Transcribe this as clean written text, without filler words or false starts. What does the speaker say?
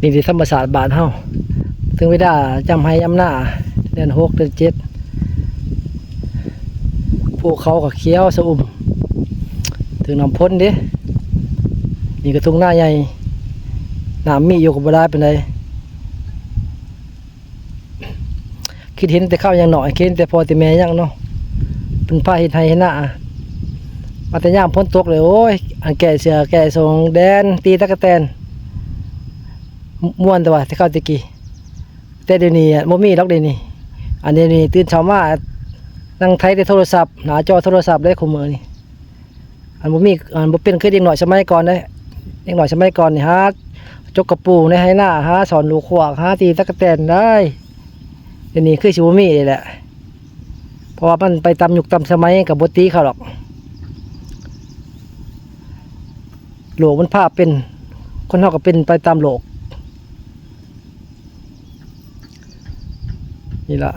นี่ที่ธรรมศาสตร์บ้านเฮาถึงเวลาจำให้ยำหน้าเดือน6เดือน7ภูเขาก็เขียวสะอุ่มถึงน้ำพ้นเด้นี่กระทุ่งหน้าใหญ่น้ำมีอยู่กับบ่ได้เป็นไรคิดเห็นแต่ข้าวยังหน่อยคิดเห็นแต่พอแต่แม่ยังเนาะเป็นผ้าเห็ดไทยหน้ามาแต่ย่ามพ้นตกเลยโอ้ยอันแก่เสือแก่ทรงแดนตีตะกะแตนม่วนแต่ว่าที่เข้าตะกี้แต่เดี๋ยวนี้บ่มีหรอกเดี๋ยวนี้อันเดี๋ยวนี้ตื่นเช้ามานั่งไถในโทรศัพท์หน้าจอโทรศัพท์ได้คุมมือนี่อันบ่มีอันบ่เป็นคือเด็กหน่อยสมัยก่อนได้เด็กหน่อยสมัยก่อนนี่ฮะจกกระปูในให้หน้าฮะสอนลูกขวากฮะตีตะกะแตนได้เดี๋ยวนี้คือสิบ่มีนี่แหละเพราะว่ามันไปตามยุคตามสมัยกับบ่ตีเขาหรอกโลกมันภาพเป็นคนเฮาก็เป็นไปตามโลกนี่ล่ะ